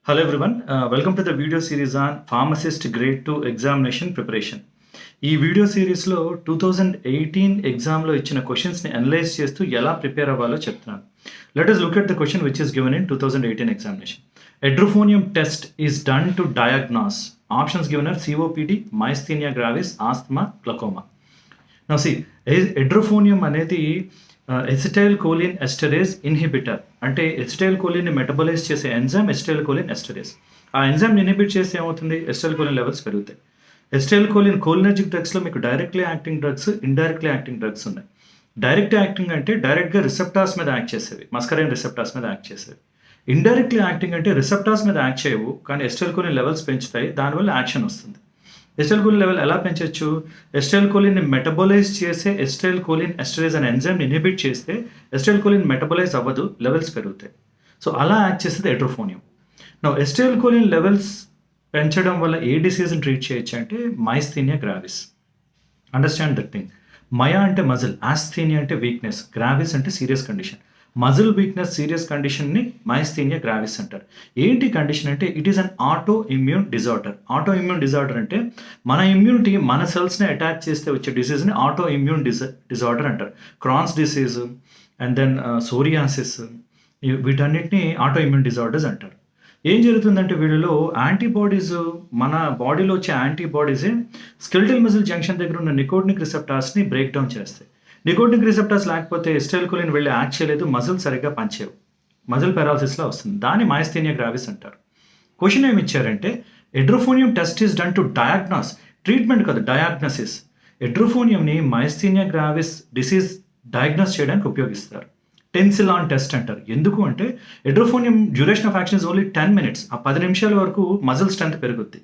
Hello everyone, welcome to the video series on Pharmacist Grade 2 Examination Preparation. ఈ video సిరీస్లో 2018 ఎగ్జామ్లో ఇచ్చిన క్వశ్చన్స్ని అనలైజ్ చేస్తూ ఎలా ప్రిపేర్ అవ్వాలో చెప్తున్నాను. Let us look at the question which is given in 2018 examination. Edrophonium test is done to diagnose. Options given are COPD, myasthenia gravis, asthma, glaucoma. Now see, edrophonium అనేది acetyl choline ఎస్టరేజ్ inhibitor, అంటే acetyl కోలిన్ని metabolise చేసే enzyme acetyl choline ఎస్టరేజ్. ఆ ఎంజైమ్ని inhibit చేస్తే ఏమవుతుంది? Acetyl choline levels పెరుగుతాయి. Acetyl choline కోలినర్జిక్ డ్రగ్స్లో మీకు directly acting drugs, indirectly acting drugs ఉన్నాయి. Direct acting అంటే డైరెక్ట్గా రిసెప్టార్స్ మీద యాక్ట్ చేసేవి, మస్కరైన్ రిసెప్టార్స్ మీద యాక్ట్ చేసేవి. ఇండైరెక్ట్లీ యాక్టింగ్ అంటే రిసెప్టార్స్ మీద యాక్ట్ చేయవు, కానీ ఎసిటైల్ కోలిన్ లెవెల్స్ పెంచుతాయి, దానివల్ల యాక్షన్ వస్తుంది. ఎసిటైల్ కోలిన్ లెవెల్ ఎలా పెంచవచ్చు? ఎసిటైల్ కోలిన్ని మెటబలైజ్ చేసే ఎసిటైల్ కోలిన్ ఎస్టరేజ్ అనే ఎంజైమ్ని ఇన్హిబిట్ చేస్తే ఎసిటైల్ కోలిన్ మెటబలైజ్ అవ్వదు, లెవెల్స్ పెరుగుతాయి. సో అలా యాక్ట్ చేసేది ఎడ్రోఫోనియం. నా ఎసిటైల్ కోలిన్ లెవెల్స్ పెంచడం వల్ల ఏ డిసీజ్ని ట్రీట్ చేయొచ్చు అంటే myasthenia gravis. Understand that thing. మయా అంటే మజిల్, ఆస్థీనియా అంటే వీక్నెస్, గ్రావిస్ అంటే serious condition. Muscle weakness serious కండిషన్ని మైస్థీనియా గ్రావిస్ అంటారు. ఏంటి కండిషన్ అంటే it is an auto immune disorder. Auto immune disorder అంటే మన ఇమ్యూనిటీ మన సెల్స్ని అటాక్ చేస్తే వచ్చే డిసీజ్ని ఆటో ఇమ్యూన్ డిజార్డర్ అంటారు. Crohn's disease and then psoriasis, వీటన్నిటిని ఆటో ఇమ్యూన్ డిజార్డర్స్ అంటారు. ఏం జరుగుతుందంటే వీళ్ళలో యాంటీబాడీస్, మన బాడీలో వచ్చే యాంటీబాడీసే స్కెలిటల్ మజిల్ జంక్షన్ దగ్గర ఉన్న నికోటినిక్ రిసెప్టార్స్ని బ్రేక్ డౌన్ చేస్తాయి. నికోటినిక్ రిసెప్టార్స్ లేకపోతే ఎసిటైల్ కోలిన్ వెళ్ళి యాక్ట్ చేయలేదు, మజిల్ సరిగ్గా పనిచేయవు, మజిల్ పెరాలసిస్లో వస్తుంది. దాన్ని మైస్థీనియా గ్రావిస్ అంటారు. క్వశ్చన్ ఏమి ఇచ్చారంటే edrophonium test is done to diagnose, treatment కాదు డయాగ్నోసిస్. ఎడ్రోఫోనియంని మైస్థీనియా గ్రావిస్ డిసీజ్ డయాగ్నోస్ చేయడానికి ఉపయోగిస్తారు. టెన్సిలాన్ టెస్ట్ అంటారు. ఎందుకు అంటే edrophonium duration of action is only 10 minutes. ఆ 10 నిమిషాల వరకు మజిల్ స్ట్రెంత్ పెరుగుద్ది.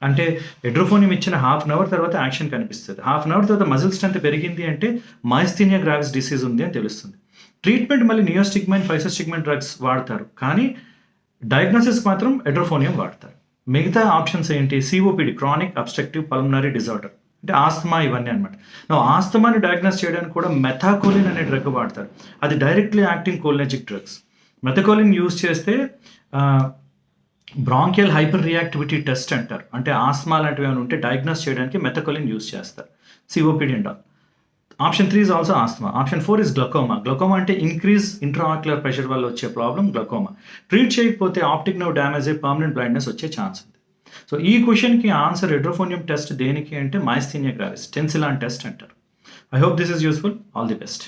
అంటే ఎడ్రోఫోనియం ఇచ్చిన ½ an hour తర్వాత యాక్షన్ కనిపిస్తుంది. ½ an hour తర్వాత మజిల్ స్ట్రెంత్ పెరిగింది అంటే మైస్థీనియా గ్రావిస్ డిసీజ్ ఉంది అని తెలుస్తుంది. ట్రీట్మెంట్ మళ్ళీ నియోస్టిగ్మైన్, ఫైసోస్టిగ్మైన్ డ్రగ్స్ వాడతారు, కానీ డయాగ్నోసిస్ మాత్రం ఎడ్రోఫోనియం వాడతారు. మిగతా ఆప్షన్స్ ఏంటి? COPD, chronic obstructive pulmonary disorder, అంటే ఆస్తమా, ఇవన్నీ అనమాట. ఆస్తమాని డయాగ్నోస్ చేయడానికి కూడా మెథాకోలిన్ అనే డ్రగ్ వాడతారు. అది directly acting cholinergic drugs. Methacholine use చేస్తే బ్రాంకియల్ హైపర్ రియాక్టివిటీ టెస్ట్ అంటారు. అంటే ఆస్మా లాంటివి ఏమైనా ఉంటే డయాగ్నోస్ చేయడానికి మెథాకోలిన్ యూజ్ చేస్తారు. COPD and all. Option 3 is also asthma. Option 4 is glaucoma. Glaucoma అంటే ఇంక్రీజ్ ఇంట్రాఆక్యులర్ ప్రెషర్ వల్ల వచ్చే ప్రాబ్లం గ్లకోమా. ట్రీట్ చేయకపోతే ఆప్టిక్ నర్వ్ డ్యామేజ్ అయ్యి పర్మనెంట్ బ్లైండ్నెస్ వచ్చే ఛాన్స్ ఉంది. సో ఈ క్వశ్చన్కి ఆన్సర్ ఎడ్రోఫోనియం టెస్ట్ దేనికి అంటే మైస్థీనియా గ్రావిస్, టెన్సిలాన్ టెస్ట్ అంటారు. I hope this is useful. All the best.